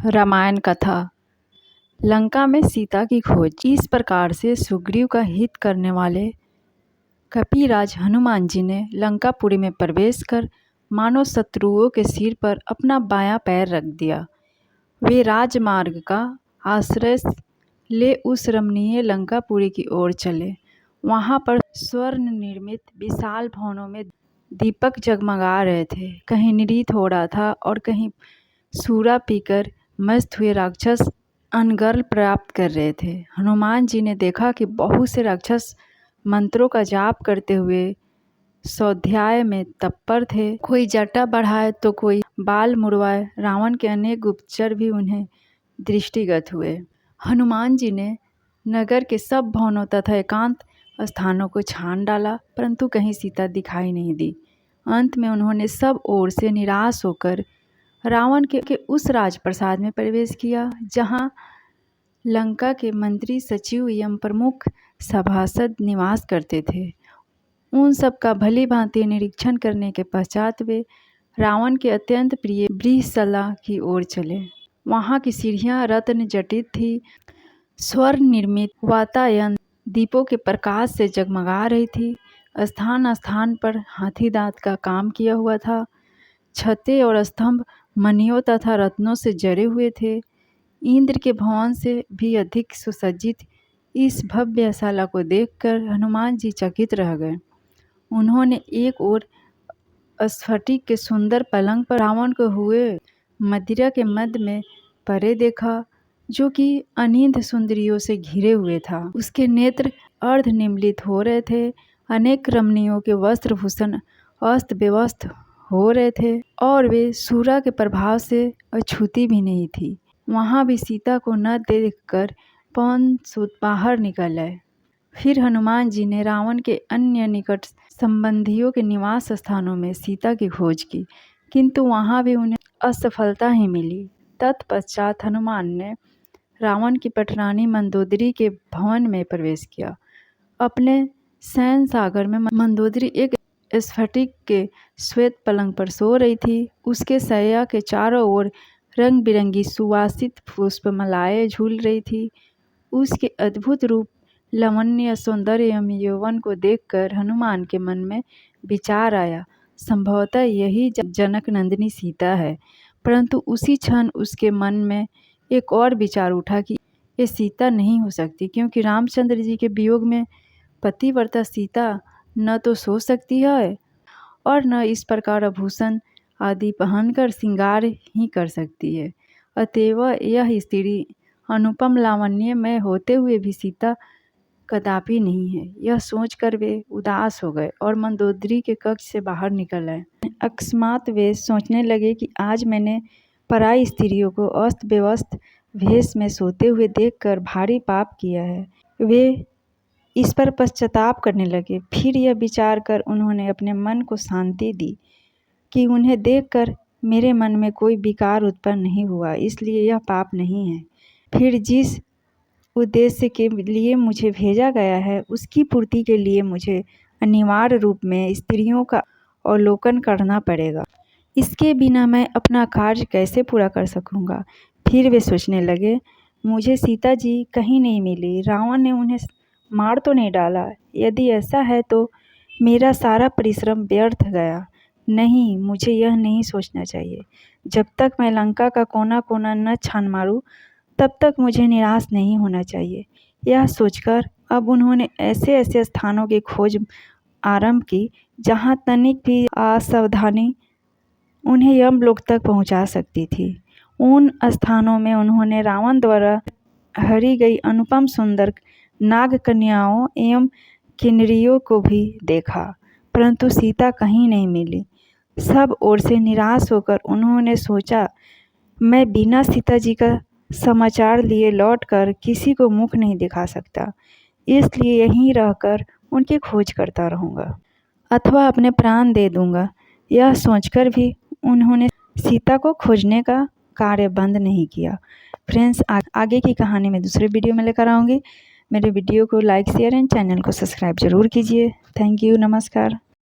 रामायण कथा। लंका में सीता की खोज। इस प्रकार से सुग्रीव का हित करने वाले कपिराज हनुमान जी ने लंकापुरी में प्रवेश कर मानो शत्रुओं के सिर पर अपना बायां पैर रख दिया। वे राजमार्ग का आश्रय ले उस रमणीय लंकापुरी की ओर चले। वहां पर स्वर्ण निर्मित विशाल भवनों में दीपक जगमगा रहे थे। कहीं नृत्य हो रहा था और कहीं सूरा पीकर मस्त हुए राक्षस अनर्गल प्राप्त कर रहे थे। हनुमान जी ने देखा कि बहुत से राक्षस मंत्रों का जाप करते हुए स्वाध्याय में तत्पर थे। कोई जटा बढ़ाए तो कोई बाल मुड़वाए। रावण के अनेक गुप्तचर भी उन्हें दृष्टिगत हुए। हनुमान जी ने नगर के सब भवनों तथा एकांत स्थानों को छान डाला, परंतु कहीं सीता दिखाई नहीं दी। अंत में उन्होंने सब ओर से निराश होकर रावण के उस राजप्रसाद में प्रवेश किया जहां लंका के मंत्री, सचिव एवं प्रमुख सभासद निवास करते थे। उन सब का भली भांति निरीक्षण करने के पश्चात वे रावण के अत्यंत प्रिय बृहशला की ओर चले। वहां की सीढ़ियां रत्न जटित थी। स्वर्ण निर्मित वातायन दीपों के प्रकाश से जगमगा रही थी। स्थान स्थान पर हाथी दांत का काम किया हुआ था। छतें और स्तंभ मणियों तथा रत्नों से जड़े हुए थे। इंद्र के भवन से भी अधिक सुसज्जित इस भव्य शाला को देखकर हनुमान जी चकित रह गए। उन्होंने एक ओर स्फटिक के सुंदर पलंग पर रावण को हुए मदिरा के मध्य में परे देखा, जो कि अनिंद सुंदरियों से घिरे हुए था। उसके नेत्र अर्ध निमीलित हो रहे थे। अनेक रमणियों के वस्त्र भूषण अस्त व्यवस्थ हो रहे थे और वे सूरा के प्रभाव से अछूती भी नहीं थी। वहां भी सीता को न देखकर पवन सूत बाहर निकल आए। फिर हनुमान जी ने रावण के अन्य निकट संबंधियों के निवास स्थानों में सीता की खोज की, किंतु वहां भी उन्हें असफलता ही मिली। तत्पश्चात हनुमान ने रावण की पटरानी मंदोदरी के भवन में प्रवेश किया। अपने शयन सागर में मंदोदरी एक स्फटिक के श्वेत पलंग पर सो रही थी। उसके शैया के चारों ओर रंग बिरंगी सुवासित पुष्पमालाएं झूल रही थी। उसके अद्भुत रूप, लावण्य, सौंदर्य एवं यौवन को देखकर हनुमान के मन में विचार आया, संभवतः यही जनक नंदिनी सीता है। परंतु उसी क्षण उसके मन में एक और विचार उठा कि ये सीता नहीं हो सकती, क्योंकि रामचंद्र जी के वियोग में पतिव्रता सीता न तो सो सकती है और न इस प्रकार आभूषण आदि पहनकर श्रृंगार ही कर सकती है। अतएव यह स्त्री अनुपम लावण्य में होते हुए भी सीता कदापि नहीं है। यह सोचकर वे उदास हो गए और मंदोदरी के कक्ष से बाहर निकल आए। अकस्मात वे सोचने लगे कि आज मैंने पराई स्त्रियों को अस्त व्यवस्थ भेष में सोते हुए देखकर भारी पाप किया है। वे इस पर पश्चाताप करने लगे। फिर यह विचार कर उन्होंने अपने मन को शांति दी कि उन्हें देखकर मेरे मन में कोई विकार उत्पन्न नहीं हुआ, इसलिए यह पाप नहीं है। फिर जिस उद्देश्य के लिए मुझे भेजा गया है, उसकी पूर्ति के लिए मुझे अनिवार्य रूप में स्त्रियों का अवलोकन करना पड़ेगा। इसके बिना मैं अपना कार्य कैसे पूरा कर सकूंगा। फिर वे सोचने लगे, मुझे सीता जी कहीं नहीं मिली। रावण ने उन्हें मार तो नहीं डाला? यदि ऐसा है तो मेरा सारा परिश्रम व्यर्थ गया। नहीं, मुझे यह नहीं सोचना चाहिए। जब तक मैं लंका का कोना कोना न छान मारूं, तब तक मुझे निराश नहीं होना चाहिए। यह सोचकर अब उन्होंने ऐसे ऐसे स्थानों की खोज आरंभ की जहां तनिक भी असावधानी उन्हें यमलोक तक पहुंचा सकती थी। उन स्थानों में उन्होंने रावण द्वारा हरी गई अनुपम सुंदर नाग कन्याओं एवं किन्नरियों को भी देखा, परंतु सीता कहीं नहीं मिली। सब ओर से निराश होकर उन्होंने सोचा, मैं बिना सीता जी का समाचार लिए लौटकर किसी को मुख नहीं दिखा सकता, इसलिए यहीं रहकर उनकी खोज करता रहूँगा अथवा अपने प्राण दे दूँगा। यह सोचकर भी उन्होंने सीता को खोजने का कार्य बंद नहीं किया। फ्रेंड्स, आगे की कहानी मैं दूसरे वीडियो में लेकर आऊँगी। मेरे वीडियो को लाइक, शेयर एंड चैनल को सब्सक्राइब जरूर कीजिए। थैंक यू, नमस्कार।